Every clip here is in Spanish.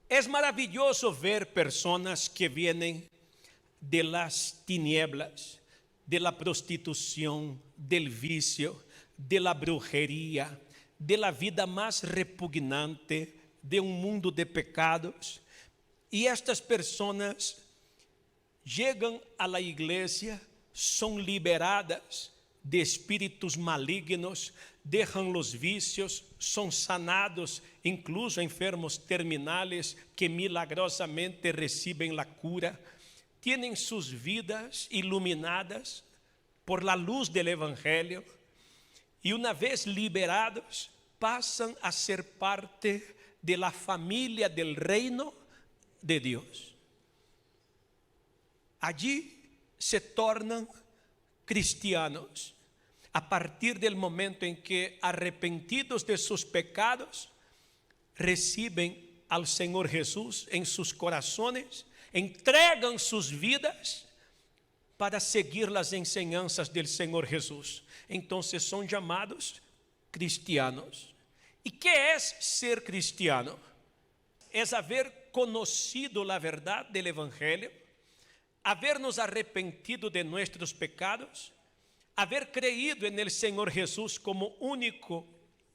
Es maravilloso ver personas que vienen de las tinieblas, de la prostitución, del vicio, de la brujería, de la vida más repugnante, de un mundo de pecados. Y estas personas llegan a la iglesia, son liberadas de espíritus malignos, dejan los vicios, son sanados, incluso enfermos terminales que milagrosamente reciben la cura, tienen sus vidas iluminadas por la luz del Evangelio y una vez liberados pasan a ser parte de la familia del reino de Dios. Allí se tornan cristianos a partir del momento en que, arrepentidos de sus pecados, reciben al Señor Jesús en sus corazones, entregan sus vidas para seguir las enseñanzas del Señor Jesús. Entonces son llamados cristianos. ¿Y qué es ser cristiano? Es haber conocido la verdad del Evangelio, habernos arrepentido de nuestros pecados, haber creído en el Señor Jesús como único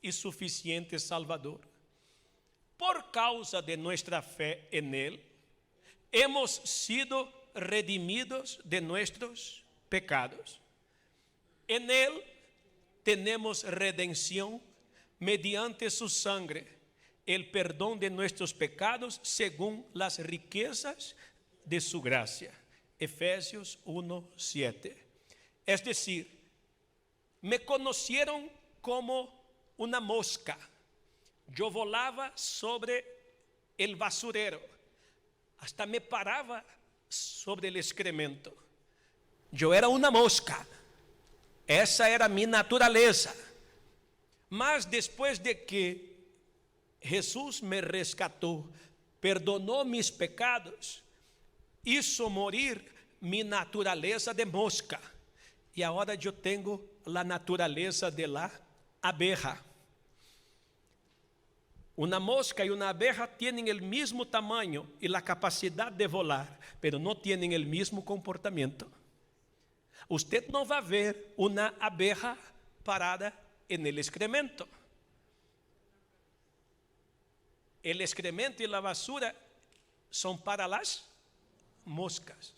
y suficiente Salvador. Por causa de nuestra fe en Él, hemos sido redimidos de nuestros pecados. En Él tenemos redención mediante su sangre, el perdón de nuestros pecados según las riquezas de su gracia. Efesios 1:7. Es decir, me conocieron como una mosca. Yo volaba sobre el basurero, hasta me paraba sobre el excremento. Yo era una mosca, esa era mi naturaleza. Mas después de que Jesús me rescató, perdonó mis pecados, hizo morir mi naturaleza de mosca, y ahora yo tengo la naturaleza de la abeja. Una mosca y una abeja tienen el mismo tamaño y la capacidad de volar, pero no tienen el mismo comportamiento. Usted no va a ver una abeja parada en el excremento. El excremento y la basura son para las moscas.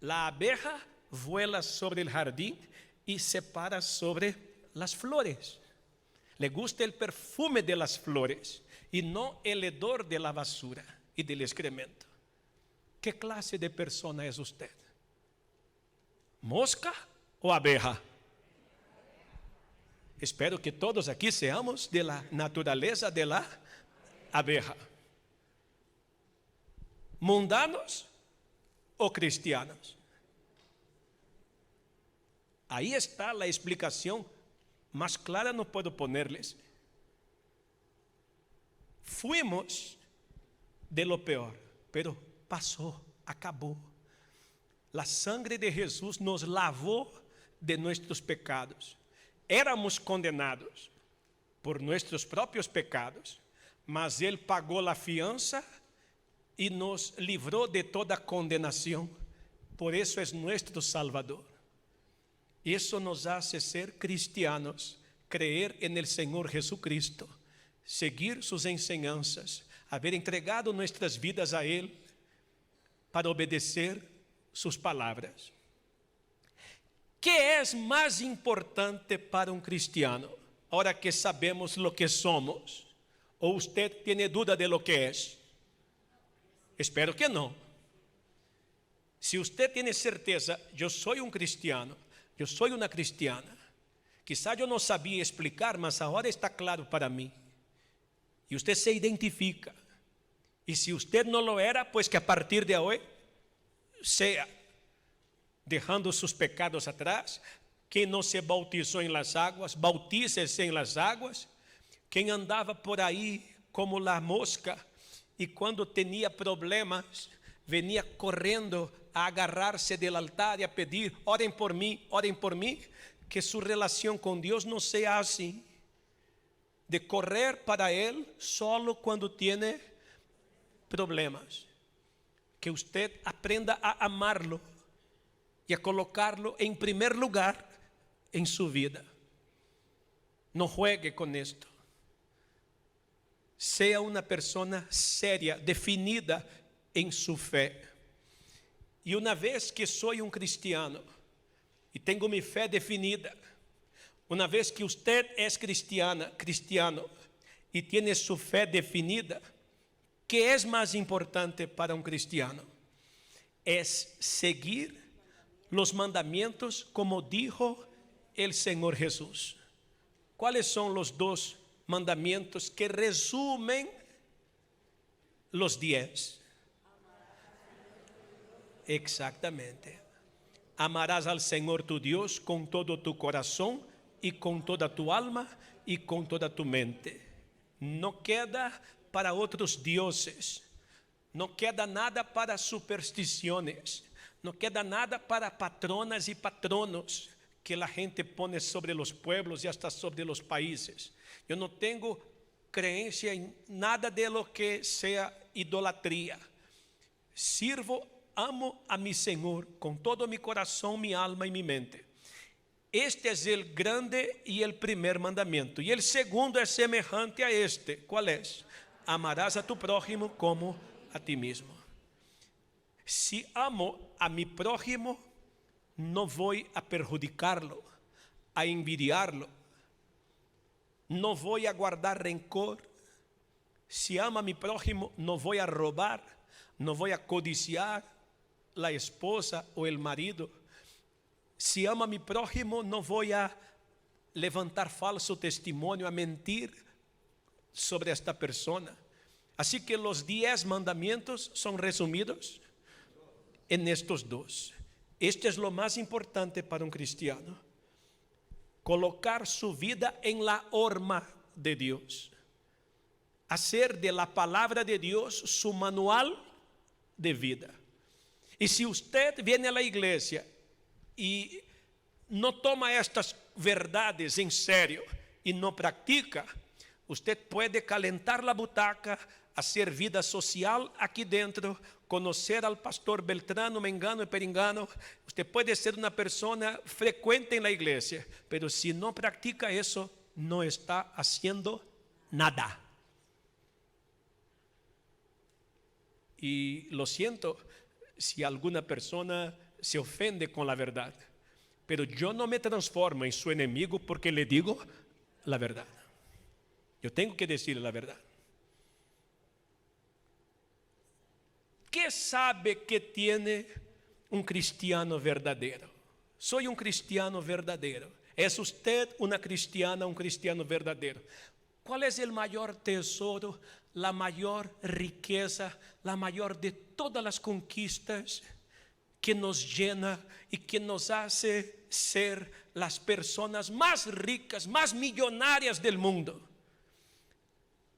La abeja vuela sobre el jardín y se para sobre las flores. Le gusta el perfume de las flores y no el hedor de la basura y del excremento. ¿Qué clase de persona es usted? ¿Mosca o abeja? Espero que todos aquí seamos de la naturaleza de la abeja. ¿Mundanos o cristianos? Ahí está la explicación. Más clara no puedo ponerles. Fuimos de lo peor, pero pasó, acabó. La sangre de Jesús nos lavó de nuestros pecados. Éramos condenados por nuestros propios pecados, mas Él pagó la fianza y nos libró de toda condenación. Por eso es nuestro Salvador. Eso nos hace ser cristianos, creer en el Señor Jesucristo, seguir sus enseñanzas, haber entregado nuestras vidas a Él para obedecer sus palabras. ¿Qué es más importante para un cristiano? Ahora que sabemos lo que somos, ¿o usted tiene duda de lo que es? Espero que no. Si usted tiene certeza, yo soy un cristiano, yo soy una cristiana. Quizá yo no sabía explicar, mas ahora está claro para mí. Y usted se identifica. Y si usted no lo era, pues que a partir de hoy sea, dejando sus pecados atrás. Quien no se bautizó en las aguas, bautícese en las aguas. Quien andaba por ahí como la mosca y cuando tenía problemas venía corriendo a agarrarse del altar y a pedir, oren por mí, que su relación con Dios no sea así, de correr para Él solo cuando tiene problemas, que usted aprenda a amarlo y a colocarlo en primer lugar en su vida. No juegue con esto. Sea una persona seria, definida en su fe. Y una vez que soy un cristiano y tengo mi fe definida, una vez que usted es cristiano y tiene su fe definida, ¿qué es más importante para un cristiano? Es seguir los mandamientos como dijo el Señor Jesús. ¿Cuáles son los 2 mandamientos que resumen los 10? Exactamente. Amarás al Señor tu Dios con todo tu corazón y con toda tu alma y con toda tu mente. No queda para otros dioses. No queda nada para supersticiones. No queda nada para patronas y patronos que la gente pone sobre los pueblos y hasta sobre los países. Yo no tengo creencia en nada de lo que sea idolatría. Amo a mi Señor con todo mi corazón, mi alma y mi mente. Este es el grande y el primer mandamiento. Y el segundo es semejante a este. ¿Cuál es? Amarás a tu prójimo como a ti mismo. Si amo a mi prójimo, no voy a perjudicarlo, a envidiarlo. No voy a guardar rencor. Si amo a mi prójimo, no voy a robar, no voy a codiciar la esposa o el marido. Si amo a mi prójimo, no voy a levantar falso testimonio, a mentir sobre esta persona. Así que los 10 mandamientos son resumidos en estos 2. Este es lo más importante para un cristiano. Colocar su vida en la horma de Dios. Hacer de la palabra de Dios su manual de vida. Y si usted viene a la iglesia y no toma estas verdades en serio y no practica, usted puede calentar la butaca, hacer vida social aquí dentro, conocer al pastor Beltrano, Mengano y Perengano. Usted puede ser una persona frecuente en la iglesia, pero si no practica eso, no está haciendo nada. Y lo siento si alguna persona se ofende con la verdad, pero yo no me transformo en su enemigo porque le digo la verdad. Yo tengo que decirle la verdad. ¿Qué sabe que tiene un cristiano verdadero? Soy un cristiano verdadero. ¿Es usted una cristiana, un cristiano verdadero? ¿Cuál es el mayor tesoro, la mayor riqueza, la mayor de todas las conquistas que nos llena y que nos hace ser las personas más ricas, más millonarias del mundo?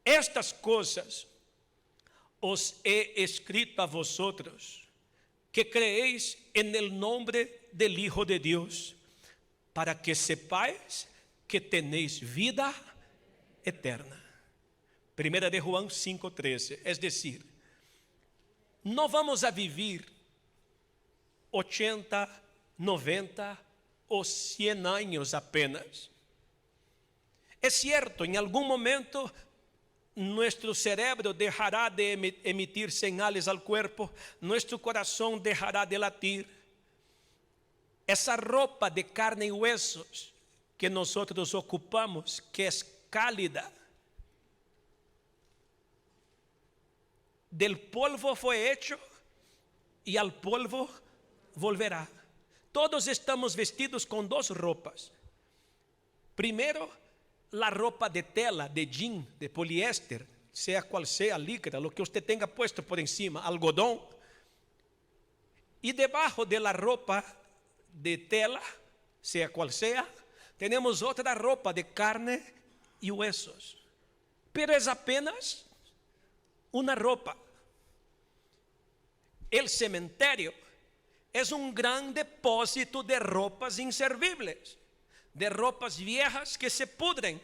Estas cosas os he escrito a vosotros, que creéis en el nombre del Hijo de Dios, para que sepáis que tenéis vida eterna. Primera de Juan 5:13. Es decir, no vamos a vivir 80, 90 o 100 años apenas. Es cierto, en algún momento nuestro cerebro dejará de emitir señales al cuerpo, nuestro corazón dejará de latir. Esa ropa de carne y huesos que nosotros ocupamos, que es cálida, del polvo fue hecho y al polvo volverá. Todos estamos vestidos con 2 ropas. Primero, la ropa de tela, de jean, de poliéster, sea cual sea, licra, lo que usted tenga puesto por encima, algodón. Y debajo de la ropa de tela, sea cual sea, tenemos otra ropa de carne y huesos. Pero es apenas una ropa. El cementerio es un gran depósito de ropas inservibles, de ropas viejas que se pudren,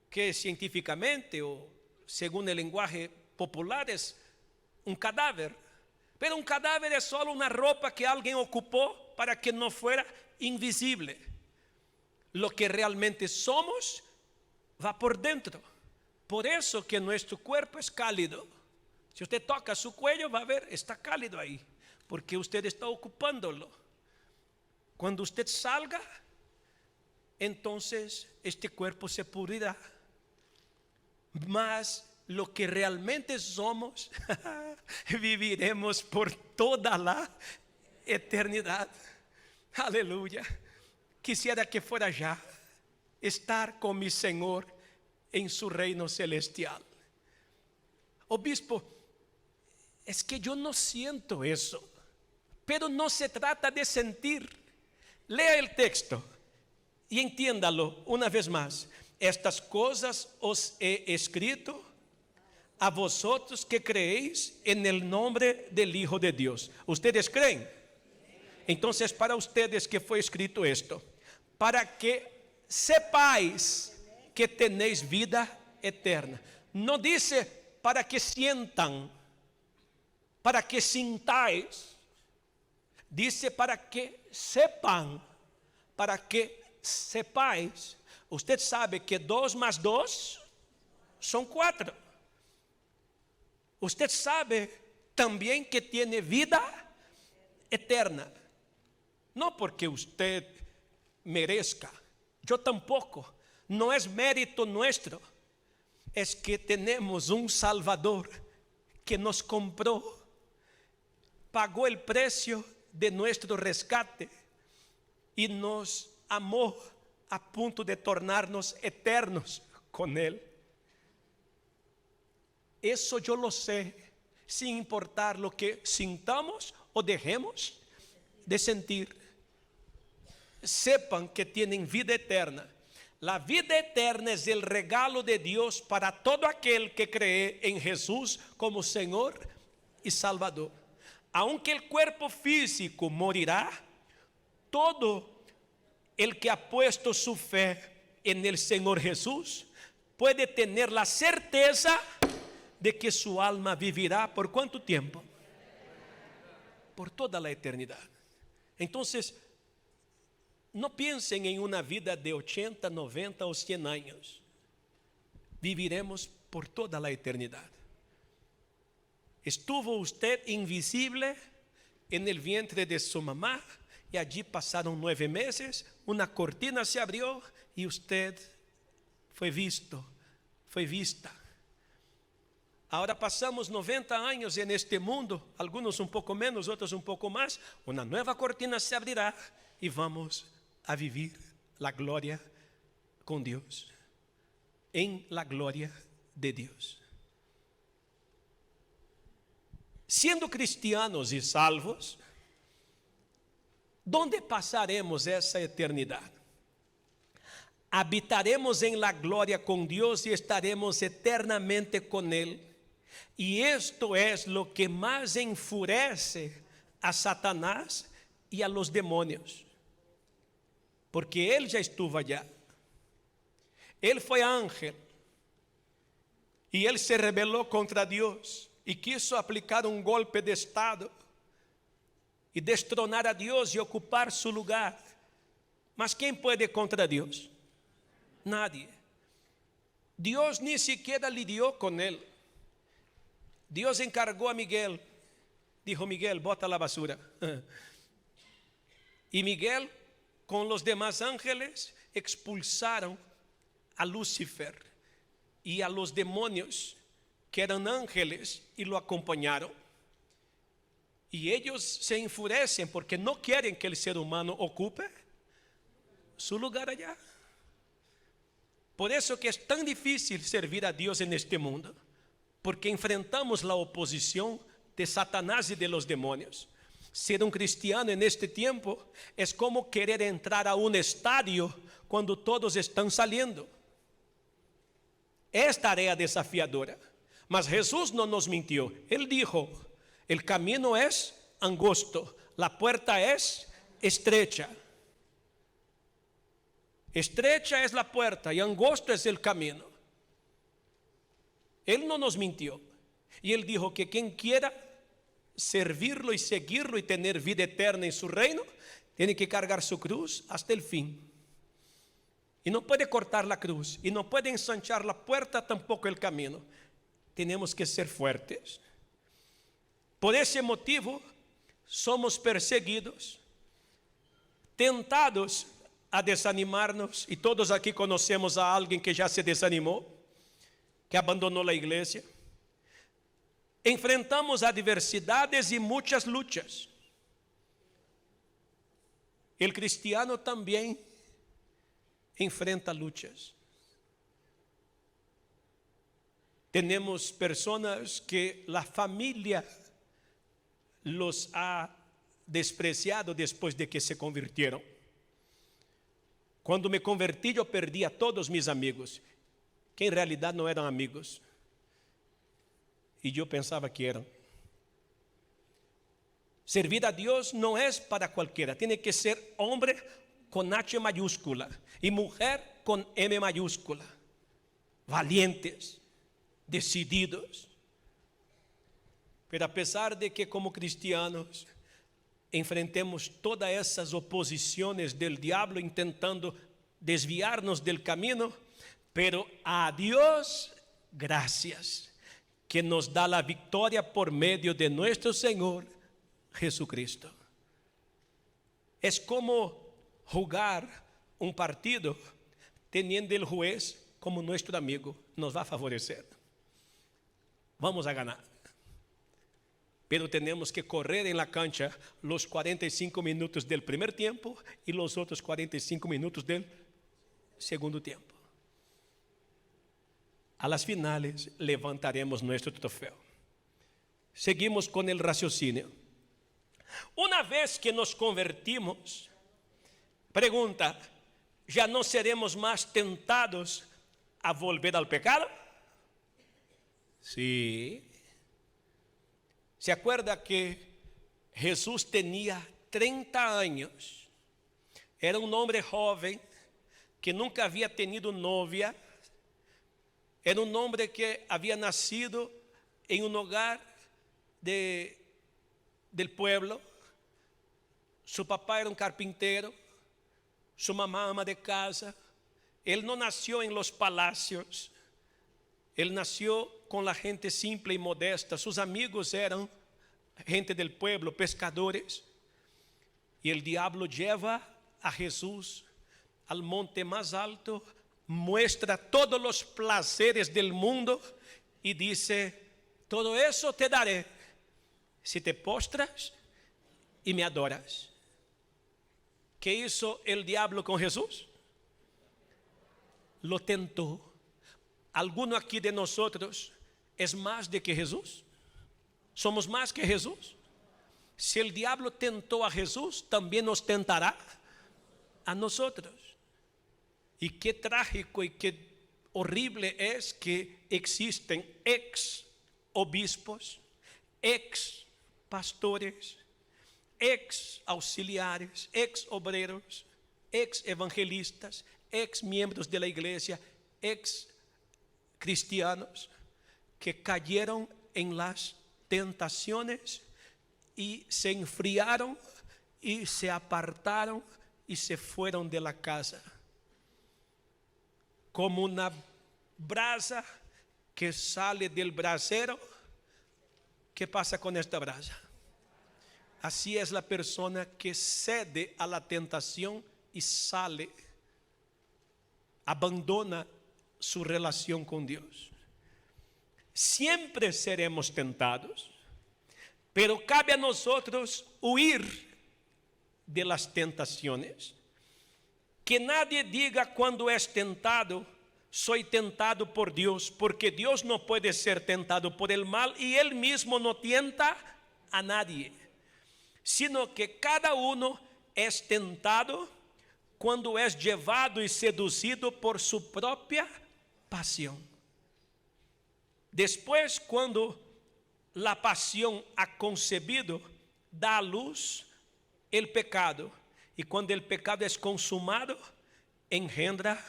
que científicamente o según el lenguaje popular es un cadáver. Pero un cadáver es solo una ropa que alguien ocupó para que no fuera invisible. Lo que realmente somos va por dentro. Por eso que nuestro cuerpo es cálido. Si usted toca su cuello, va a ver, está cálido ahí, porque usted está ocupándolo. Cuando usted salga, entonces este cuerpo se pudrirá. Mas lo que realmente somos, viviremos por toda la eternidad. Aleluya. Quisiera que fuera ya, estar con mi Señor en su reino celestial. Obispo, es que yo no siento eso, pero no se trata de sentir. Lea el texto y entiéndalo una vez más. Estas cosas os he escrito a vosotros que creéis en el nombre del Hijo de Dios. ¿Ustedes creen? Entonces para ustedes que fue escrito esto, para que sepáis que tenéis vida eterna. No dice para que sientan, para que sintáis. Dice para que sepan, para que sepáis. Usted sabe que 2 más 2 son 4. Usted sabe también que tiene vida eterna. No porque usted merezca, yo tampoco. No es mérito nuestro. Es que tenemos un Salvador que nos compró, pagó el precio de nuestro rescate y nos amó a punto de tornarnos eternos con Él. Eso yo lo sé, sin importar lo que sintamos o dejemos de sentir. Sepan que tienen vida eterna. La vida eterna es el regalo de Dios para todo aquel que cree en Jesús como Señor y Salvador. Aunque el cuerpo físico morirá, todo el que ha puesto su fe en el Señor Jesús puede tener la certeza de que su alma vivirá ¿por cuánto tiempo? Por toda la eternidad. Entonces, no piensen en una vida de 80, 90 o 100 años. Viviremos por toda la eternidad. Estuvo usted invisible en el vientre de su mamá y allí pasaron 9 meses, una cortina se abrió y usted fue visto, fue vista. Ahora pasamos 90 años en este mundo, algunos un poco menos, otros un poco más. Una nueva cortina se abrirá y vamos a vivir la gloria con Dios, en la gloria de Dios. Siendo cristianos y salvos, ¿dónde pasaremos esa eternidad? Habitaremos en la gloria con Dios y estaremos eternamente con Él. Y esto es lo que más enfurece a Satanás y a los demonios. Porque Él ya estuvo allá. Él fue ángel. Y Él se rebeló contra Dios y quiso aplicar un golpe de estado y destronar a Dios y ocupar su lugar. Mas ¿quién puede contra Dios? Nadie. Dios ni siquiera lidió con Él. Dios encargó a Miguel. Dijo: Miguel, bota la basura. Y Miguel con los demás ángeles expulsaron a Lucifer y a los demonios que eran ángeles y lo acompañaron. Y ellos se enfurecen porque no quieren que el ser humano ocupe su lugar allá. Por eso que es tan difícil servir a Dios en este mundo, porque enfrentamos la oposición de Satanás y de los demonios. Ser un cristiano en este tiempo es como querer entrar a un estadio cuando todos están saliendo. Es tarea desafiadora. Mas Jesús no nos mintió. Él dijo: el camino es angosto, la puerta es estrecha. Estrecha es la puerta y angosto es el camino. Él no nos mintió. Y Él dijo que quien quiera servirlo y seguirlo y tener vida eterna en su reino, tiene que cargar su cruz hasta el fin. Y no puede cortar la cruz, y no puede ensanchar la puerta, tampoco el camino. Tenemos que ser fuertes. Por ese motivo, somos perseguidos, tentados a desanimarnos, y todos aquí conocemos a alguien que ya se desanimó, que abandonó la iglesia. Enfrentamos adversidades y muchas luchas. El cristiano también enfrenta luchas. Tenemos personas que la familia los ha despreciado después de que se convirtieron. Cuando me convertí, yo perdí a todos mis amigos, que en realidad no eran amigos, y yo pensaba que eran. Servir a Dios no es para cualquiera, tiene que ser hombre con H mayúscula y mujer con M mayúscula, valientes, decididos. Pero a pesar de que como cristianos enfrentemos todas esas oposiciones del diablo intentando desviarnos del camino, pero a Dios gracias, que nos da la victoria por medio de nuestro Señor Jesucristo. Es como jugar un partido teniendo el juez como nuestro amigo, nos va a favorecer. Vamos a ganar. Pero tenemos que correr en la cancha los 45 minutos del primer tiempo y los otros 45 minutos del segundo tiempo. A las finales levantaremos nuestro trofeo. Seguimos con el raciocinio. Una vez que nos convertimos, pregunta, ¿ya no seremos más tentados a volver al pecado? Sí. ¿Se acuerda que Jesús tenía 30 años? Era un hombre joven que nunca había tenido novia. Era un hombre que había nacido en un hogar del pueblo. Su papá era un carpintero, su mamá ama de casa. Él no nació en los palacios. Él nació con la gente simple y modesta. Sus amigos eran gente del pueblo, pescadores. Y el diablo lleva a Jesús al monte más alto, muestra todos los placeres del mundo y dice, todo eso te daré si te postras y me adoras. ¿Qué hizo el diablo con Jesús? Lo tentó. ¿Alguno aquí de nosotros es más de que Jesús? ¿Somos más que Jesús? Si el diablo tentó a Jesús, también nos tentará a nosotros. Y qué trágico y qué horrible es que existen ex obispos, ex pastores, ex auxiliares, ex obreros, ex evangelistas, ex miembros de la iglesia, ex cristianos que cayeron en las tentaciones y se enfriaron y se apartaron y se fueron de la casa. Como una brasa que sale del brasero, ¿qué pasa con esta brasa? Así es la persona que cede a la tentación y sale, abandona su relación con Dios. Siempre seremos tentados, pero cabe a nosotros huir de las tentaciones. Que nadie diga cuando es tentado, soy tentado por Dios, porque Dios no puede ser tentado por el mal y Él mismo no tienta a nadie, sino que cada uno es tentado cuando es llevado y seducido por su propia pasión. Después, cuando la pasión ha concebido, da a luz el pecado. Y cuando el pecado es consumado, engendra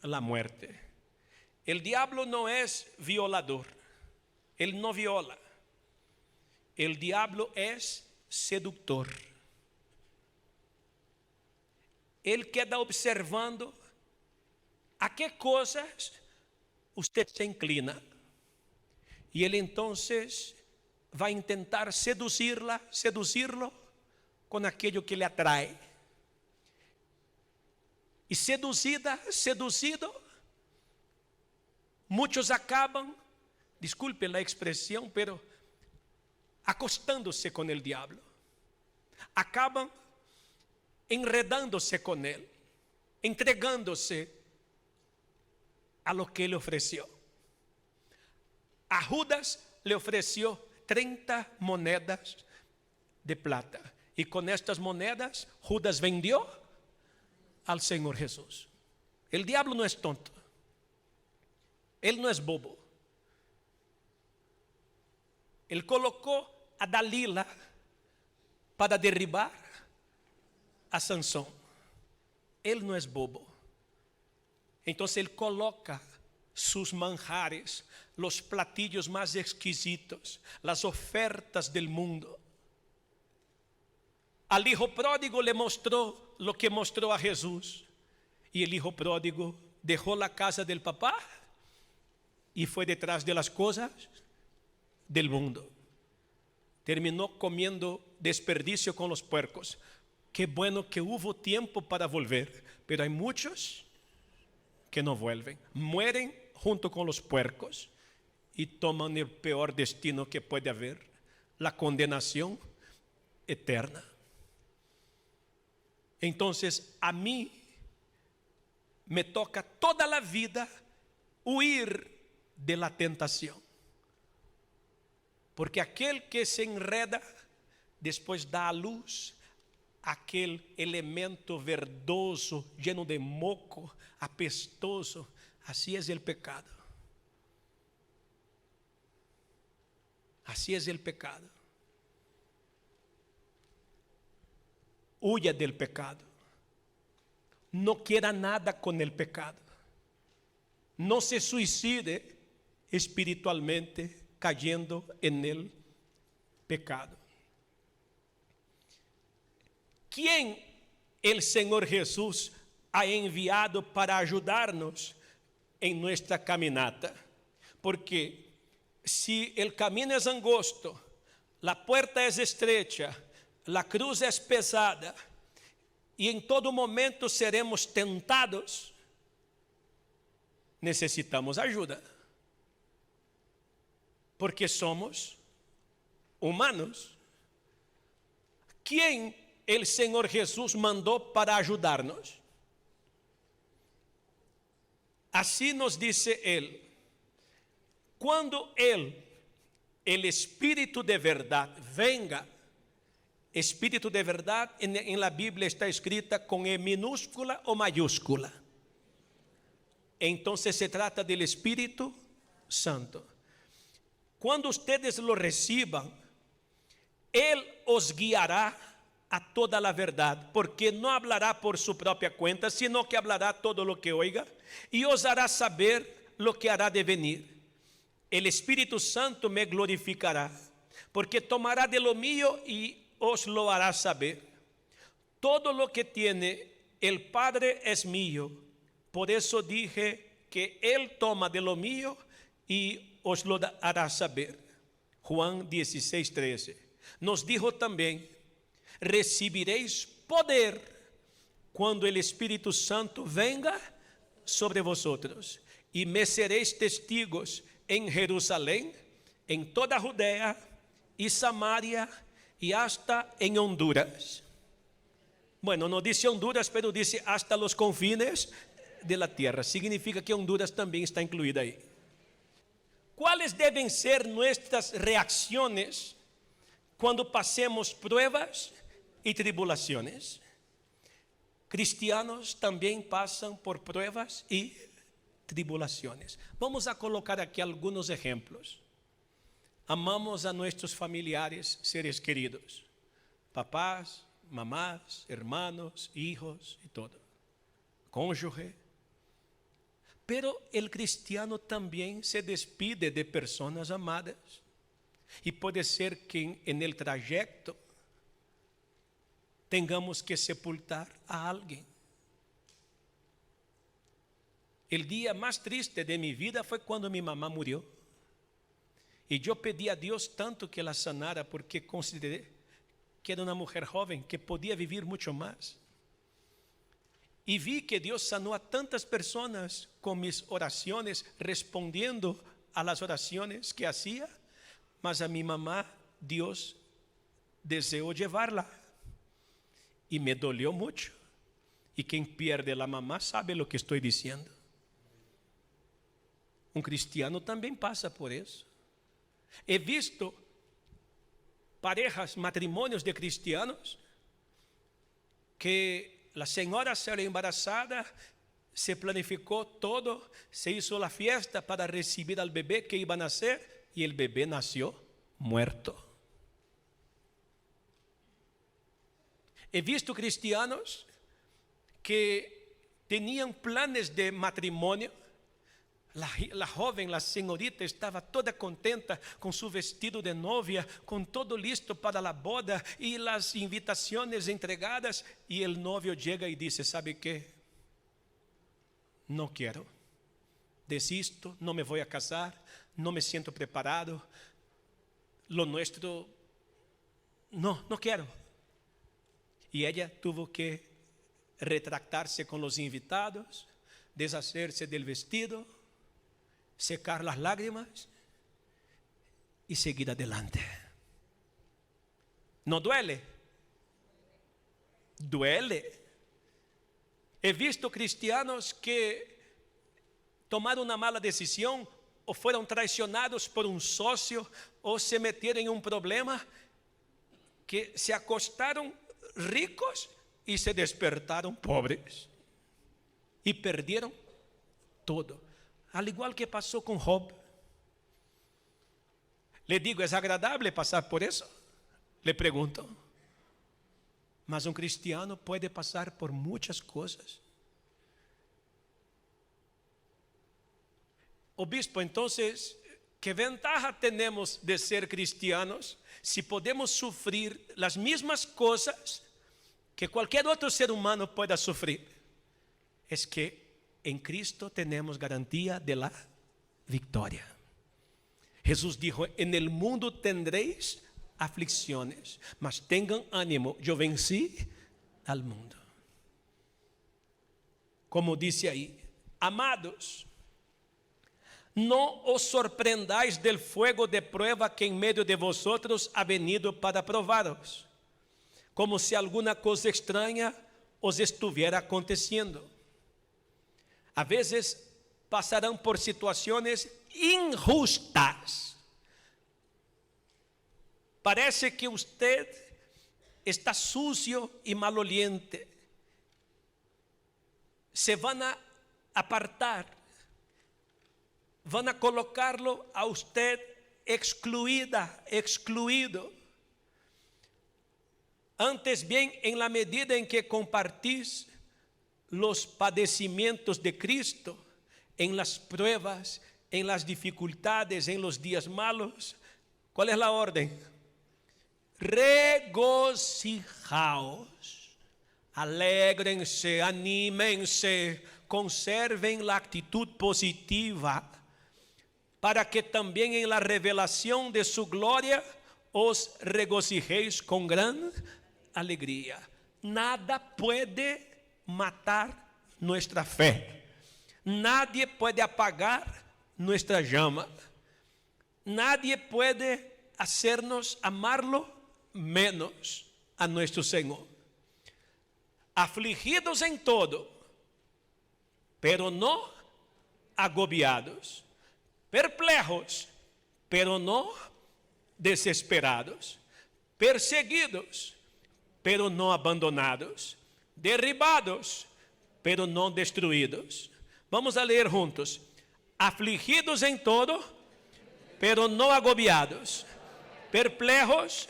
la muerte. El diablo no es violador. Él no viola. El diablo es seductor. Él queda observando a qué cosas usted se inclina. Y él entonces va a intentar seducirlo con aquello que le atrae. Y seducido, muchos acaban, disculpen la expresión, pero acostándose con el diablo. Acaban enredándose con él, entregándose a lo que él ofreció. A Judas le ofreció 30 monedas de plata. Y con estas monedas, Judas vendió al Señor Jesús. El diablo no es tonto. Él no es bobo. Él colocó a Dalila para derribar a Sansón. Él no es bobo. Entonces él coloca sus manjares, los platillos más exquisitos, las ofertas del mundo. Al hijo pródigo le mostró lo que mostró a Jesús. Y el hijo pródigo dejó la casa del papá y fue detrás de las cosas del mundo. Terminó comiendo desperdicio con los puercos. Qué bueno que hubo tiempo para volver, pero hay muchos que no vuelven. Mueren junto con los puercos y toman el peor destino que puede haber, la condenación eterna. Entonces, a mí me toca toda la vida huir de la tentación. Porque aquel que se enreda, después da a luz aquel elemento verdoso, lleno de moco, apestoso. Así es el pecado. Así es el pecado. Huya del pecado. No quiera nada con el pecado. No se suicide espiritualmente cayendo en el pecado. ¿Quién el Señor Jesús ha enviado para ayudarnos en nuestra caminata? Porque si el camino es angosto, la puerta es estrecha, la cruz es pesada y en todo momento seremos tentados, necesitamos ayuda. Porque somos humanos. ¿Quién el Señor Jesús mandó para ayudarnos? Así nos dice Él. Cuando Él, el Espíritu de verdad, venga, Espíritu de verdad en la Biblia está escrita con E minúscula o mayúscula. Entonces se trata del Espíritu Santo. Cuando ustedes lo reciban, Él os guiará a toda la verdad, porque no hablará por su propia cuenta, sino que hablará todo lo que oiga y os hará saber lo que hará de venir. El Espíritu Santo me glorificará, porque tomará de lo mío y os lo hará saber. Todo lo que tiene el Padre es mío, por eso dije que Él toma de lo mío y os lo hará saber. Juan 16:13. Nos dijo también: recibiréis poder cuando el Espíritu Santo venga sobre vosotros, y me seréis testigos en Jerusalén, en toda Judea y Samaria y hasta en Honduras. Bueno, no dice Honduras, pero dice hasta los confines de la tierra. Significa que Honduras también está incluida ahí. ¿Cuáles deben ser nuestras reacciones cuando pasemos pruebas y tribulaciones? Cristianos también pasan por pruebas y tribulaciones. Vamos a colocar aquí algunos ejemplos. Amamos a nuestros familiares, seres queridos, papás, mamás, hermanos, hijos y todo, cónyuge. Pero el cristiano también se despide de personas amadas. Y puede ser que en el trayecto tengamos que sepultar a alguien. El día más triste de mi vida fue cuando mi mamá murió. Y yo pedí a Dios tanto que la sanara porque consideré que era una mujer joven que podía vivir mucho más. Y vi que Dios sanó a tantas personas con mis oraciones, respondiendo a las oraciones que hacía, mas a mi mamá Dios deseó llevarla y me dolió mucho. Y quien pierde a la mamá sabe lo que estoy diciendo. Un cristiano también pasa por eso. He visto parejas, matrimonios de cristianos que la señora salió embarazada, se planificó todo, se hizo la fiesta para recibir al bebé que iba a nacer y el bebé nació muerto. He visto cristianos que tenían planes de matrimonio. La joven, la señorita, estaba toda contenta con su vestido de novia, con todo listo para la boda y las invitaciones entregadas. Y el novio llega y dice: ¿sabe qué? No quiero, desisto, no me voy a casar, no me siento preparado. Lo nuestro, no quiero. Y ella tuvo que retractarse con los invitados, deshacerse del vestido, secar las lágrimas y seguir adelante. ¿No duele? Duele. He visto cristianos que tomaron una mala decisión o fueron traicionados por un socio o se metieron en un problema, que se acostaron ricos y se despertaron pobres y perdieron todo. Al igual que pasó con Job. Le digo, ¿es agradable pasar por eso? Le pregunto. Mas un cristiano puede pasar por muchas cosas. Obispo, entonces, ¿qué ventaja tenemos de ser cristianos si podemos sufrir las mismas cosas que cualquier otro ser humano pueda sufrir? Es que en Cristo tenemos garantía de la victoria. Jesús dijo: en el mundo tendréis aflicciones, mas tengan ánimo, yo vencí al mundo. Como dice ahí: amados, no os sorprendáis del fuego de prueba que en medio de vosotros ha venido para probaros, como si alguna cosa extraña os estuviera aconteciendo. A veces pasarán por situaciones injustas. Parece que usted está sucio y maloliente. Se van a apartar, van a colocarlo a usted excluida, excluido. Antes bien, en la medida en que compartís los padecimientos de Cristo, en las pruebas, en las dificultades, en los días malos, ¿cuál es la orden? Regocijaos, alégrense, anímense, conserven la actitud positiva, para que también en la revelación de su gloria os regocijéis con gran alegría. Nada puede matar nuestra fe. Nadie puede apagar nuestra llama. Nadie puede hacernos amarlo menos a nuestro Señor. Afligidos en todo, pero no agobiados. Perplejos, pero no desesperados. Perseguidos, pero no abandonados. Derribados, pero no destruidos. Vamos a leer juntos. Afligidos en todo, pero no agobiados. Perplejos,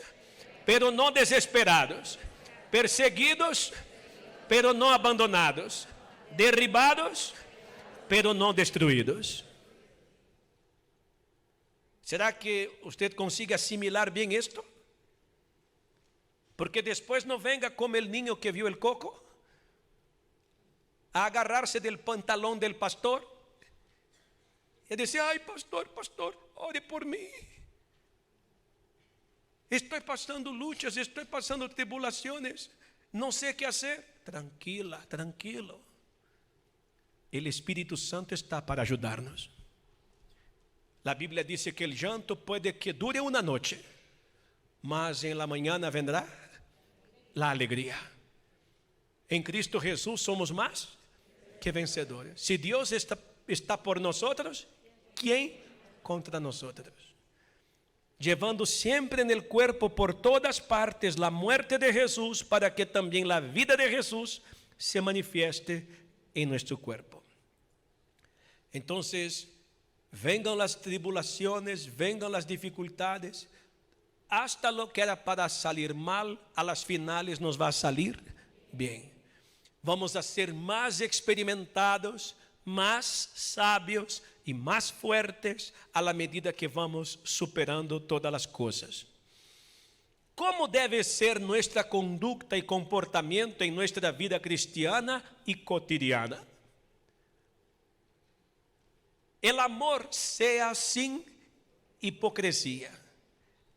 pero no desesperados. Perseguidos, pero no abandonados. Derribados, pero no destruidos. ¿Será que usted consigue asimilar bien esto? Porque después no venga como el niño que vio el coco a agarrarse del pantalón del pastor y decir: ay, pastor, ore por mí. Estoy pasando luchas, estoy pasando tribulaciones, no sé qué hacer. Tranquila, tranquilo. El Espíritu Santo está para ayudarnos. La Biblia dice que el llanto puede que dure una noche, mas en la mañana vendrá la alegría. En Cristo Jesús somos más que vencedores. Si Dios está por nosotros, ¿quién contra nosotros? Llevando siempre en el cuerpo por todas partes la muerte de Jesús, para que también la vida de Jesús se manifieste en nuestro cuerpo. Entonces, vengan las tribulaciones, vengan las dificultades, hasta lo que era para salir mal, a las finales nos va a salir bien. Vamos a ser más experimentados, más sabios y más fuertes a la medida que vamos superando todas las cosas. ¿Cómo debe ser nuestra conducta y comportamiento en nuestra vida cristiana y cotidiana? El amor sea sin hipocresía.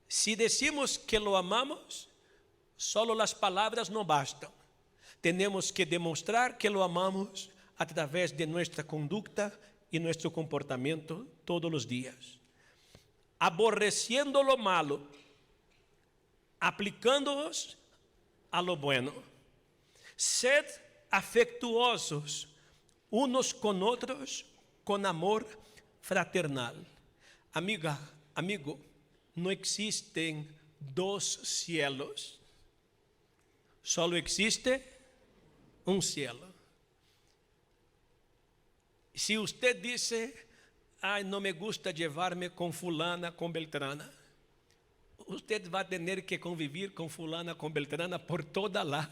Si decimos que lo amamos, solo las palabras no bastan. Tenemos que demostrar que lo amamos a través de nuestra conducta y nuestro comportamiento todos los días. Aborreciendo lo malo, aplicándoos a lo bueno. Sed afectuosos unos con otros con amor fraternal. Amiga, amigo, no existen dos cielos, solo existe un cielo. Si usted dice: ay, no me gusta llevarme con fulana, con beltrana, usted va a tener que convivir con fulana, con beltrana por toda la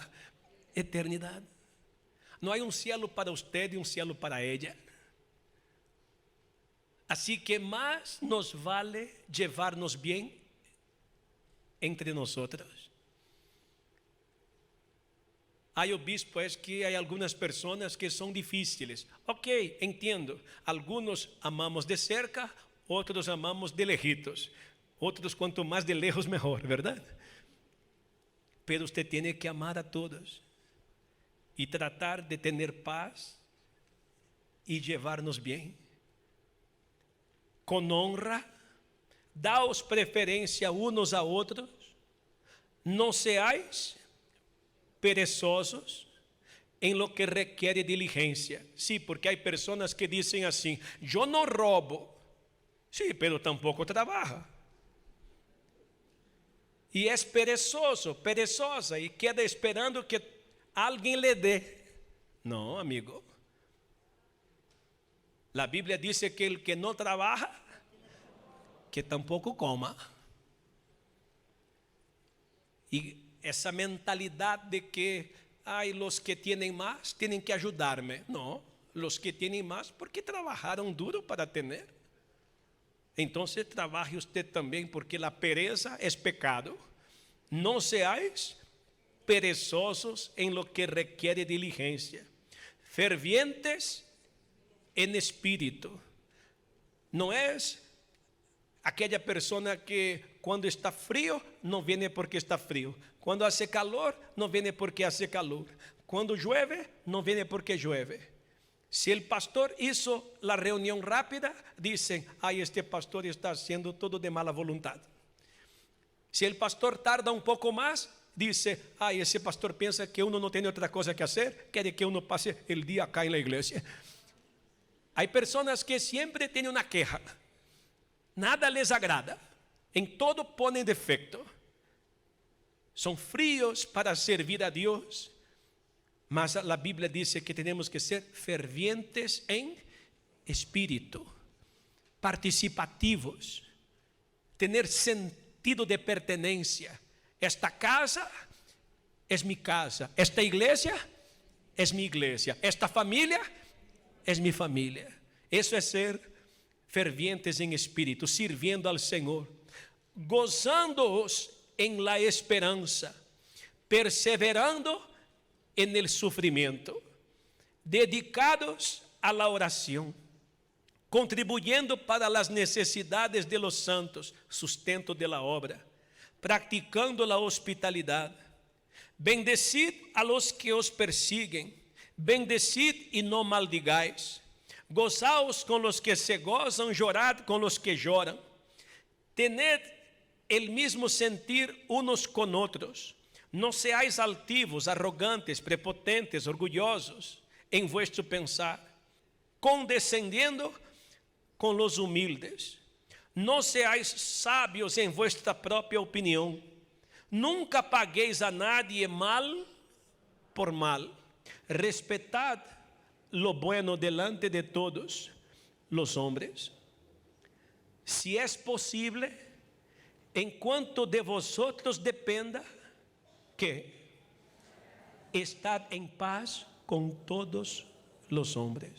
eternidad. No hay un cielo para usted y un cielo para ella. Así que más nos vale llevarnos bien entre nosotros. Hay obispos que hay algunas personas que son difíciles. Ok, entiendo. Algunos amamos de cerca, otros amamos de lejitos. Otros cuanto más de lejos mejor, ¿verdad? Pero usted tiene que amar a todos y tratar de tener paz y llevarnos bien. Con honra, daos preferencia unos a otros, no seáis perezosos en lo que requiere diligencia. Sí, porque hay personas que dicen así: yo no robo, sí, pero tampoco trabaja. Y es perezoso, perezosa, y queda esperando que alguien le dé. No, amigo. La Biblia dice que el que no trabaja, que tampoco coma. Y esa mentalidad de que hay los que tienen más, tienen que ayudarme. No, los que tienen más porque trabajaron duro para tener. Entonces trabaje usted también, porque la pereza es pecado. No seáis perezosos en lo que requiere diligencia, fervientes en espíritu. No es aquella persona que cuando está frío no viene porque está frío, cuando hace calor no viene porque hace calor, cuando llueve no viene porque llueve. Si el pastor hizo la reunión rápida, dicen: ay, este pastor está haciendo todo de mala voluntad. Si el pastor tarda un poco más, dice: ay, ese pastor piensa que uno no tiene otra cosa que hacer, quiere que uno pase el día acá en la iglesia. Hay personas que siempre tienen una queja, nada les agrada, en todo ponen defecto, son fríos para servir a Dios. Mas la Biblia dice que tenemos que ser fervientes en espíritu, participativos, tener sentido de pertenencia. Esta casa es mi casa, esta iglesia es mi iglesia, esta familia es mi familia. Eso es ser fervientes en espíritu, sirviendo al Señor, gozándoos en la esperanza, perseverando en el sufrimiento, dedicados a la oración, contribuyendo para las necesidades de los santos, sustento de la obra, practicando la hospitalidad. Bendecid a los que os persiguen, bendecid y no maldigáis. Gozaos con los que se gozan, llorad con los que lloran. Tened el mismo sentir unos con otros. No seáis altivos, arrogantes, prepotentes, orgullosos en vuestro pensar, condescendiendo con los humildes. No seáis sabios en vuestra propia opinión. Nunca paguéis a nadie mal por mal. Respetad lo bueno delante de todos los hombres. Si es posible, en cuanto de vosotros dependa, que estad en paz con todos los hombres.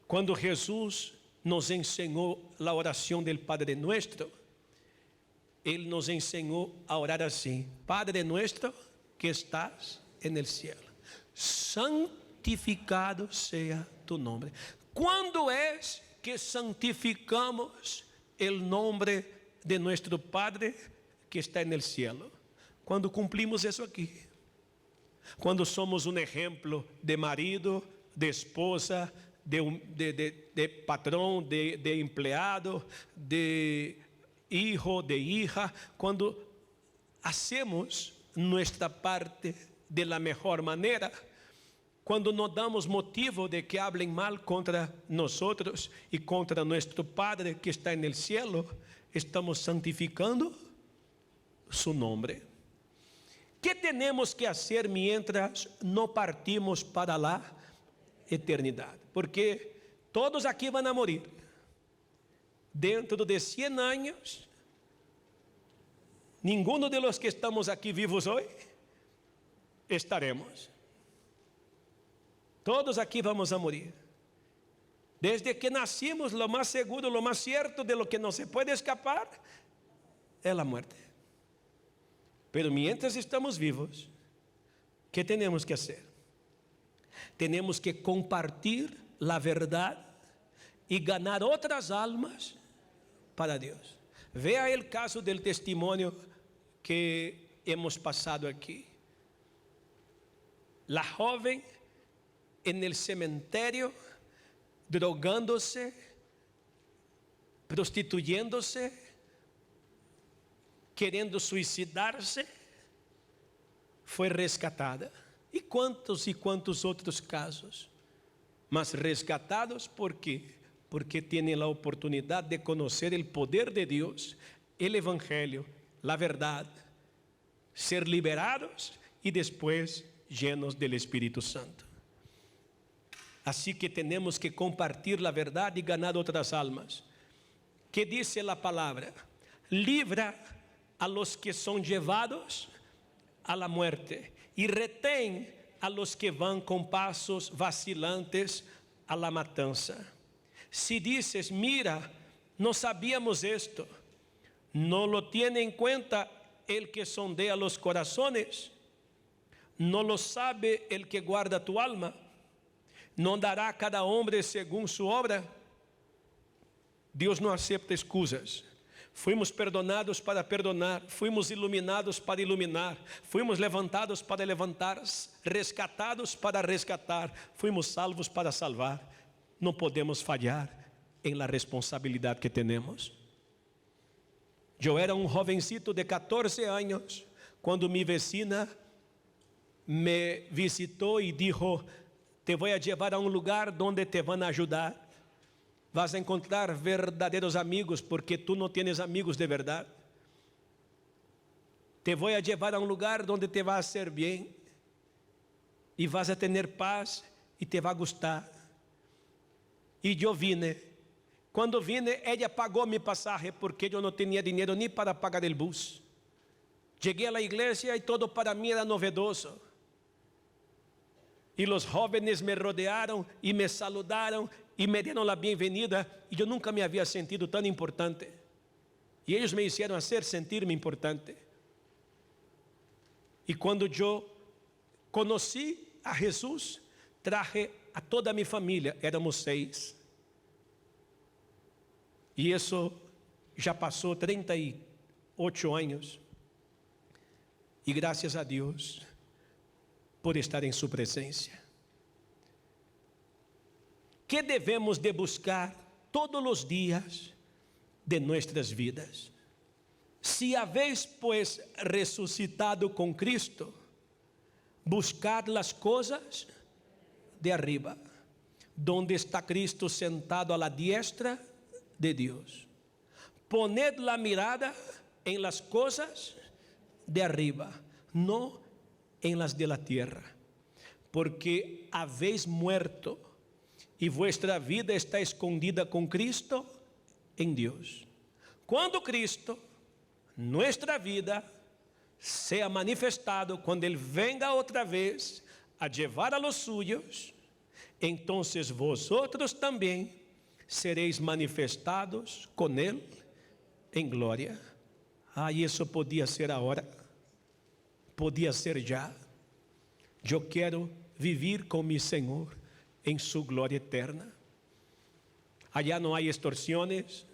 Cuando Jesús nos enseñó la oración del Padre Nuestro, Él nos enseñó a orar así: Padre nuestro que estás en el cielo, santificado sea tu nombre. ¿Cuándo es que santificamos el nombre de nuestro Padre que está en el cielo? Cuando cumplimos eso aquí. Cuando somos un ejemplo de marido, de esposa, de patrón, de empleado, de hijo, de hija. Cuando hacemos nuestra parte de la mejor manera, cuando no damos motivo de que hablen mal contra nosotros y contra nuestro Padre que está en el cielo, estamos santificando su nombre. ¿Qué tenemos que hacer mientras no partimos para la eternidad? Porque todos aquí van a morir. Dentro de 100 años, ninguno de los que estamos aquí vivos hoy estaremos. Todos aquí vamos a morir. Desde que nacimos, lo más seguro, lo más cierto de lo que no se puede escapar es la muerte. Pero mientras estamos vivos, ¿qué tenemos que hacer? Tenemos que compartir la verdad y ganar otras almas para Dios. Vea el caso del testimonio que hemos pasado aquí. La joven en el cementerio, drogándose, prostituyéndose, queriendo suicidarse, fue rescatada. ¿Y cuántos otros casos? Mas rescatados, ¿por qué? Porque tienen la oportunidad de conocer el poder de Dios, el Evangelio, la verdad, ser liberados y después llenos del Espíritu Santo. Así que tenemos que compartir la verdad y ganar otras almas. ¿Qué dice la palabra? Libra a los que son llevados a la muerte y retén a los que van con pasos vacilantes a la matanza. Si dices, mira, no sabíamos esto, no lo tiene en cuenta el que sondea los corazones, no lo sabe el que guarda tu alma, no dará a cada hombre según su obra. Dios no acepta excusas. Fuimos perdonados para perdonar, fuimos iluminados para iluminar, fuimos levantados para levantar, rescatados para rescatar, fuimos salvos para salvar. No podemos fallar en la responsabilidad que tenemos. Yo era un jovencito de 14 años cuando mi vecina me visitó y dijo: te voy a llevar a un lugar donde te van a ayudar. Vas a encontrar verdaderos amigos porque tú no tienes amigos de verdad. Te voy a llevar a un lugar donde te va a hacer bien y vas a tener paz y te va a gustar. Y yo vine. Cuando vine, ella pagó mi pasaje porque yo no tenía dinero ni para pagar el bus. Llegué a la iglesia y todo para mí era novedoso. y los jóvenes me rodearon y me saludaron y me dieron la bienvenida, y yo nunca me había sentido tan importante. Y ellos me hicieron hacer sentirme importante. Y cuando yo conocí a Jesús, traje a toda mi familia, éramos 6. Y eso ya pasó 38 años. Y gracias a Dios por estar en su presencia. ¿Qué debemos de buscar todos los días de nuestras vidas? Si habéis pues resucitado con Cristo, buscad las cosas de arriba, donde está Cristo sentado a la diestra de Dios. Poned la mirada en las cosas de arriba, no en las de la tierra, porque habéis muerto y vuestra vida está escondida con Cristo en Dios. Cuando Cristo, nuestra vida, sea manifestado, cuando Él venga otra vez a llevar a los suyos, entonces vosotros también seréis manifestados con Él en gloria. Y eso podía ser ahora, podía ser ya. Yo quiero vivir con mi Señor en su gloria eterna. Allá no hay extorsiones,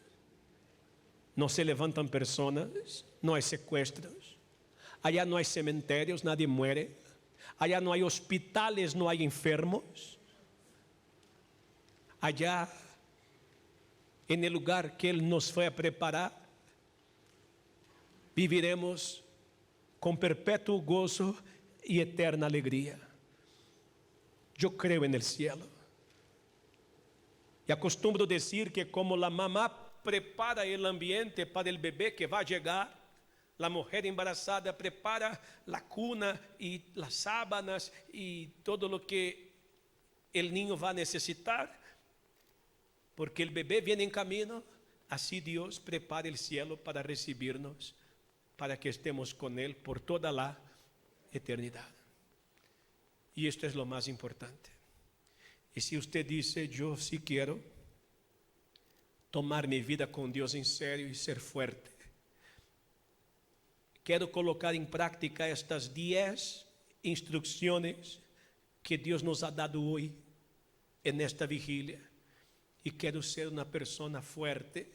no se levantan personas, no hay secuestros. Allá no hay cementerios, nadie muere. Allá no hay hospitales, no hay enfermos. Allá, en el lugar que Él nos fue a preparar, viviremos con perpetuo gozo y eterna alegría. Yo creo en el cielo. Y acostumbro decir que como la mamá prepara el ambiente para el bebé que va a llegar, la mujer embarazada prepara la cuna y las sábanas y todo lo que el niño va a necesitar, porque el bebé viene en camino. Así Dios prepara el cielo para recibirnos, para que estemos con Él por toda la eternidad. Y esto es lo más importante. Y si usted dice, yo sí quiero tomar mi vida con Dios en serio y ser fuerte, quiero colocar en práctica estas 10 instrucciones que Dios nos ha dado hoy en esta vigilia, y quiero ser una persona fuerte,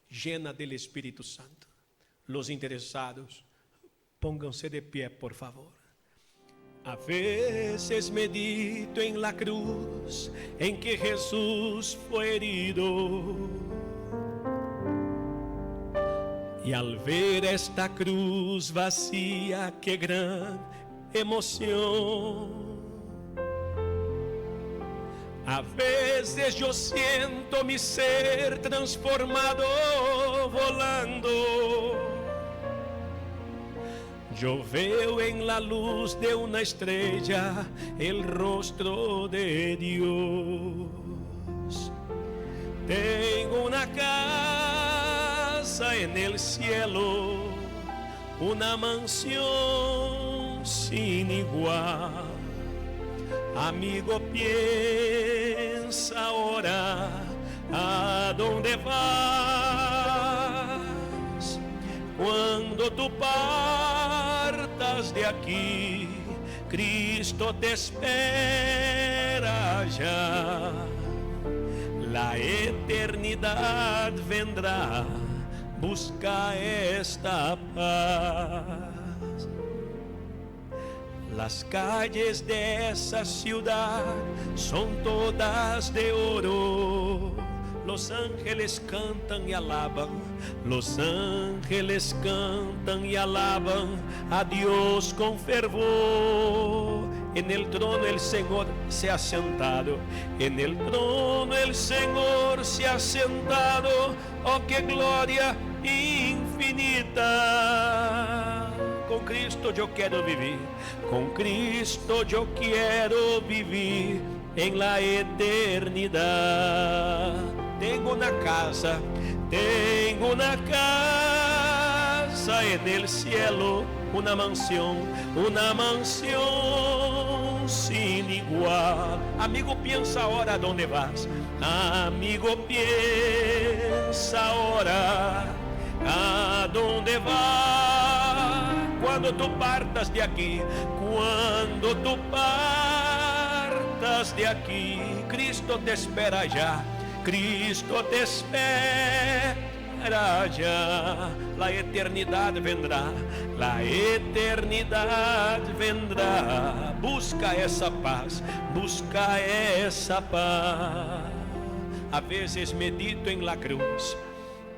llena del Espíritu Santo. Los interesados, pónganse de pie, por favor. A veces medito en la cruz en que Jesús fue herido, y al ver esta cruz vacía, qué gran emoción. A veces yo siento mi ser transformado volando. Yo veo en la luz de una estrella el rostro de Dios. Tengo una casa en el cielo, una mansión sin igual. Amigo, piensa ahora a dónde vas. Cuando tú partas de aquí, Cristo te espera ya. La eternidad vendrá, busca esta paz. Las calles de esa ciudad son todas de oro. Los ángeles cantan y alaban, los ángeles cantan y alaban a Dios con fervor. En el trono el Señor se ha sentado, en el trono el Señor se ha sentado. Oh, qué gloria infinita. Con Cristo yo quiero vivir, con Cristo yo quiero vivir en la eternidad. Tengo una casa en el cielo, una mansión sin igual. Amigo, piensa ahora dónde vas. Amigo, piensa ahora a dónde vas. Cuando tú partas de aquí, cuando tú partas de aquí, Cristo te espera ya. Cristo te espera ya. La eternidad vendrá, la eternidad vendrá. Busca esa paz, busca esa paz. A veces medito en la cruz,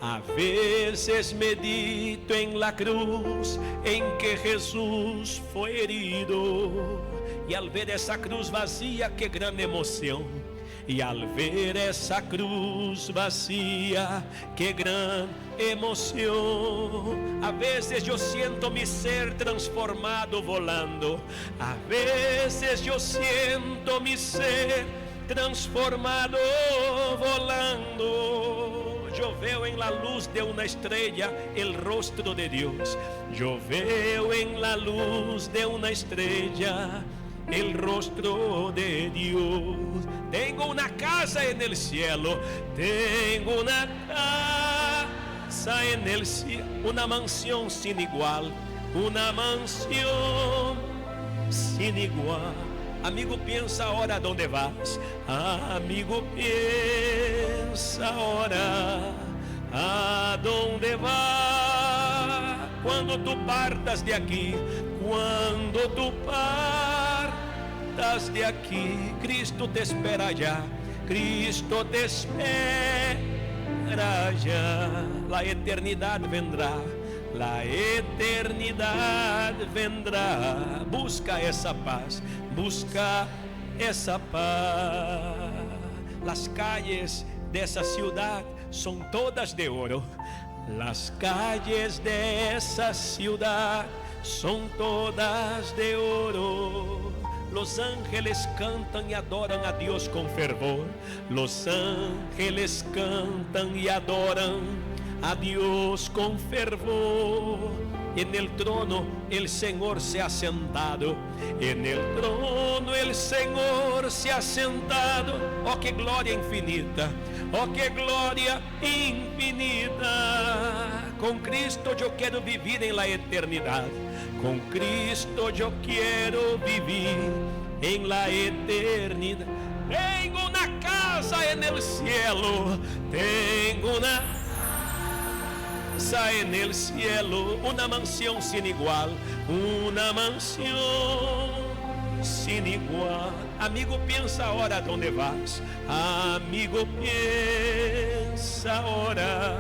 a veces medito en la cruz en que Jesús fue herido. Y al ver esa cruz vacía, qué gran emoción. Y al ver esa cruz vacía, qué gran emoción. A veces yo siento mi ser transformado volando. A veces yo siento mi ser transformado volando. Yo veo en la luz de una estrella el rostro de Dios. Yo veo en la luz de una estrella el rostro de Dios. Tengo una casa en el cielo, tengo una casa en el cielo, una mansión sin igual, una mansión sin igual. Amigo, piensa ahora dónde vas. Amigo, piensa ahora a dónde vas. Cuando tú partas de aquí, cuando tú partas de aquí, Cristo te espera ya. Cristo te espera ya. La eternidad vendrá. La eternidad vendrá. Busca esa paz, busca esa paz. Las calles de esa ciudad son todas de oro. Las calles de esa ciudad son todas de oro. Los ángeles cantan y adoran a Dios con fervor. Los ángeles cantan y adoran a Dios con fervor. En el trono el Señor se ha sentado. En el trono el Señor se ha sentado. Oh, qué gloria infinita. Oh, qué gloria infinita. Con Cristo yo quiero vivir en la eternidad. Con Cristo yo quiero vivir en la eternidad. Tengo una casa en el cielo. Tengo una casa en el cielo, una mansión sin igual, una mansión sin igual. Amigo, piensa ahora dónde vas. Amigo, piensa ahora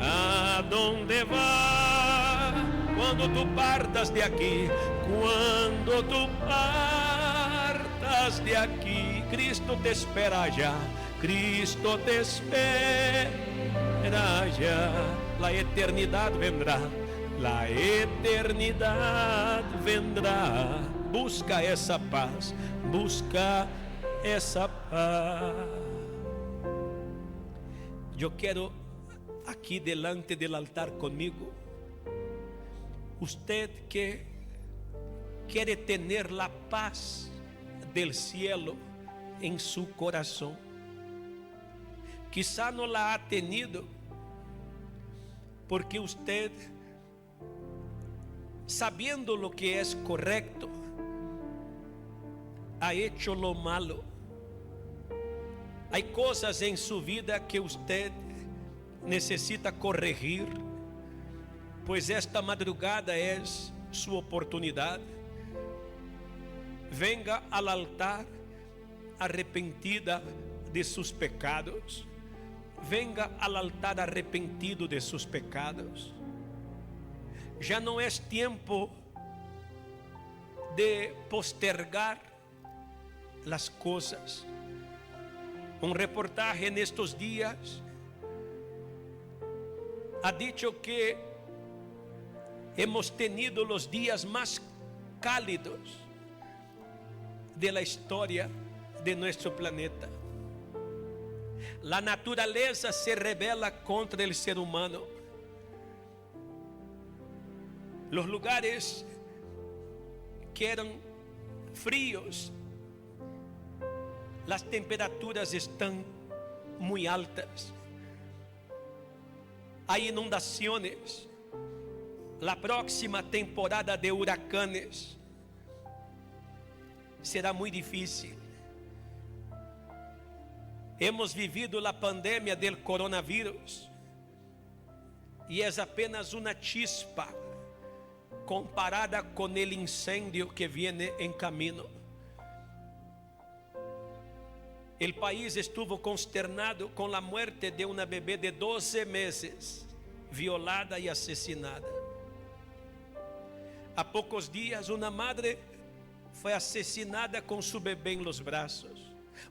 a dónde vas. Cuando tú partas de aquí, cuando tú partas de aquí, Cristo te espera ya. Cristo te espera ya. La eternidad vendrá, la eternidad vendrá. Busca esa paz, busca esa paz. Yo quiero aquí delante del altar conmigo, usted que quiere tener la paz del cielo en su corazón, quizá no la ha tenido porque usted, sabiendo lo que es correcto, ha hecho lo malo. Hay cosas en su vida que usted necesita corregir, pues esta madrugada es su oportunidad. Venga al altar arrepentida de sus pecados. Venga al altar arrepentido de sus pecados. Ya no es tiempo de postergar las cosas. Un reportaje en estos días ha dicho que hemos tenido los días más cálidos de la historia de nuestro planeta. La naturaleza se rebela contra el ser humano. Los lugares que eran fríos, las temperaturas están muy altas, hay inundaciones, la próxima temporada de huracanes será muy difícil. Hemos vivido la pandemia del coronavirus y es apenas una chispa comparada con el incendio que viene en camino. El país estuvo consternado con la muerte de una bebé de 12 meses, violada y asesinada. A pocos días, una madre fue asesinada con su bebé en los brazos.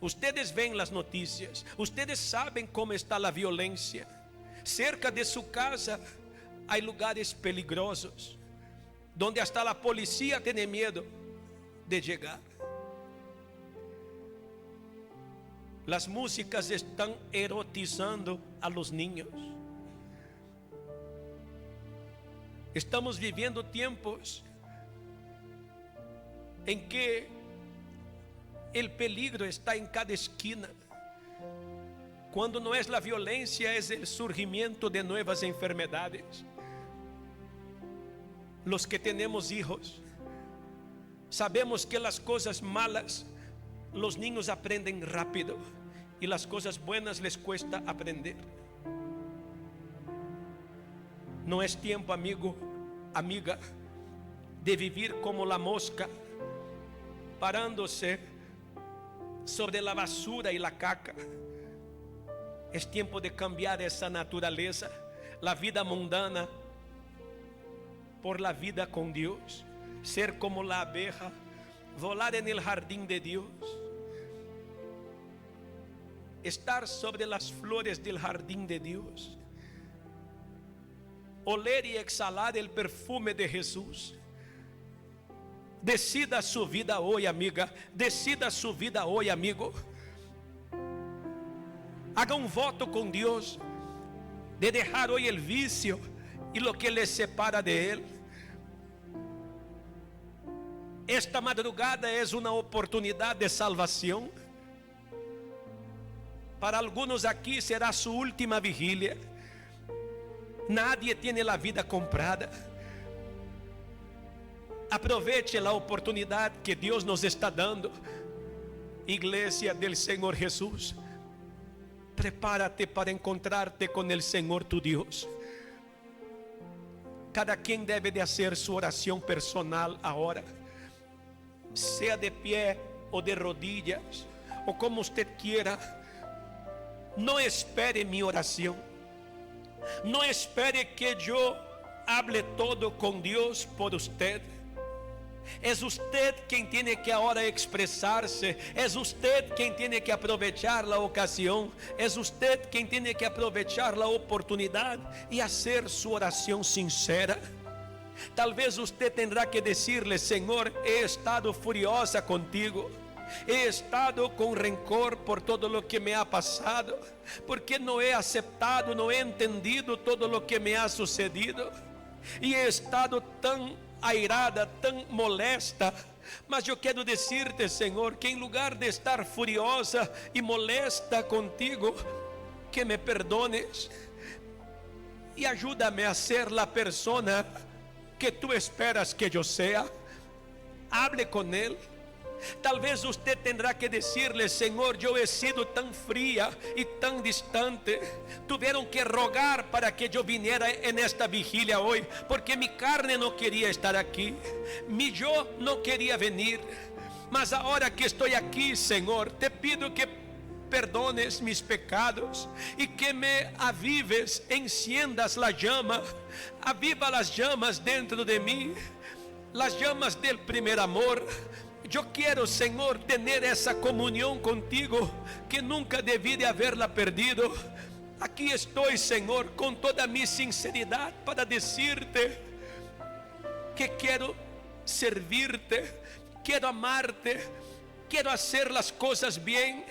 Ustedes ven las noticias, ustedes saben cómo está la violencia. Cerca de su casa hay lugares peligrosos, donde hasta la policía tiene miedo de llegar. Las músicas están erotizando a los niños. Estamos viviendo tiempos en que el peligro está en cada esquina. Cuando no es la violencia, es el surgimiento de nuevas enfermedades. Los que tenemos hijos, sabemos que las cosas malas, los niños aprenden rápido y las cosas buenas les cuesta aprender. No es tiempo, amigo, amiga, de vivir como la mosca, parándose sobre la basura y la caca. Es tiempo de cambiar esa naturaleza, la vida mundana, por la vida con Dios. Ser como la abeja, volar en el jardín de Dios, estar sobre las flores del jardín de Dios, oler y exhalar el perfume de Jesús. Decida su vida hoy, amiga. Decida su vida hoy, amigo. Haga un voto con Dios de dejar hoy el vicio y lo que le separa de Él. Esta madrugada es una oportunidad de salvación. Para algunos aquí será su última vigilia. Nadie tiene la vida comprada. Aproveche la oportunidad que Dios nos está dando. Iglesia del Señor Jesús, prepárate para encontrarte con el Señor tu Dios. Cada quien debe de hacer su oración personal ahora, sea de pie o de rodillas, o como usted quiera. No espere mi oración. No espere que yo hable todo con Dios por usted. Es usted quien tiene que ahora expresarse. Es usted quien tiene que aprovechar la ocasión. Es usted quien tiene que aprovechar la oportunidad y hacer su oración sincera. Tal vez usted tendrá que decirle: Señor, he estado furiosa contigo. He estado con rencor por todo lo que me ha pasado, porque no he aceptado, no he entendido todo lo que me ha sucedido. Y he estado tan airada, tan molesta. Mas yo quiero decirte, Señor, que en lugar de estar furiosa y molesta contigo, que me perdones y ayúdame a ser la persona que tú esperas que yo sea. Hable con Él. Tal vez usted tendrá que decirle: Señor, yo he sido tan fría y tan distante. Tuvieron que rogar para que yo viniera en esta vigilia hoy, porque mi carne no quería estar aquí, mi yo no quería venir. Mas ahora que estoy aquí, Señor, te pido que perdones mis pecados y que me avives, enciendas la llama. Aviva las llamas dentro de mí, las llamas del primer amor. Yo quiero, Señor, tener esa comunión contigo que nunca debí de haberla perdido. Aquí estoy, Señor, con toda mi sinceridad para decirte que quiero servirte, quiero amarte, quiero hacer las cosas bien.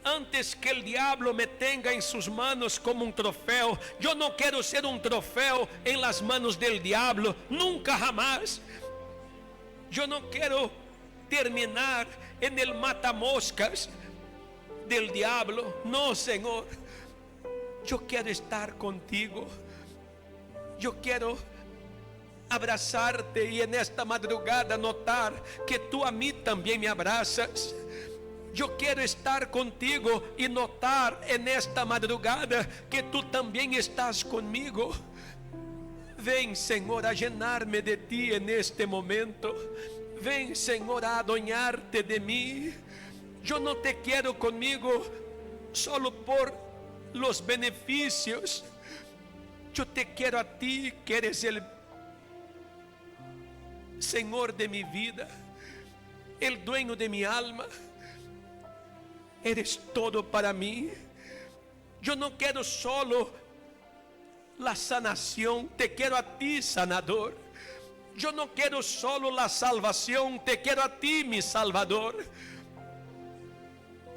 Antes que el diablo me tenga en sus manos como un trofeo, yo no quiero ser un trofeo en las manos del diablo, nunca jamás. Yo no quiero terminar en el matamoscas del diablo. No, Señor, yo quiero estar contigo. Yo quiero abrazarte y en esta madrugada notar que tú a mí también me abrazas. Yo quiero estar contigo y notar en esta madrugada que tú también estás conmigo. Ven, Señor, a llenarme de ti en este momento. Ven, Señor, a adueñarte de mí. Yo no te quiero conmigo solo por los beneficios. Yo te quiero a ti, que eres el Señor de mi vida, el dueño de mi alma. Eres todo para mí. Yo no quiero solo la sanación, te quiero a ti, sanador. Yo no quiero solo la salvación, te quiero a ti, mi Salvador.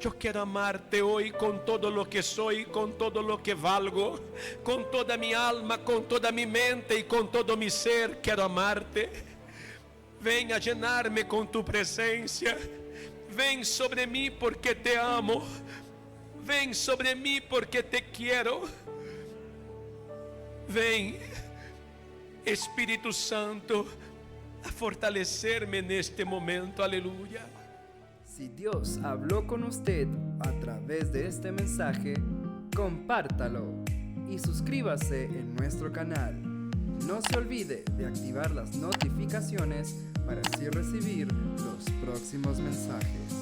Yo quiero amarte hoy con todo lo que soy, con todo lo que valgo, con toda mi alma, con toda mi mente y con todo mi ser. Quiero amarte. Ven a llenarme con tu presencia. Ven sobre mí porque te amo. Ven sobre mí porque te quiero. Ven, Espíritu Santo, a fortalecerme en este momento. Aleluya. Si Dios habló con usted a través de este mensaje, compártalo y suscríbase en nuestro canal. No se olvide de activar las notificaciones para así recibir los próximos mensajes.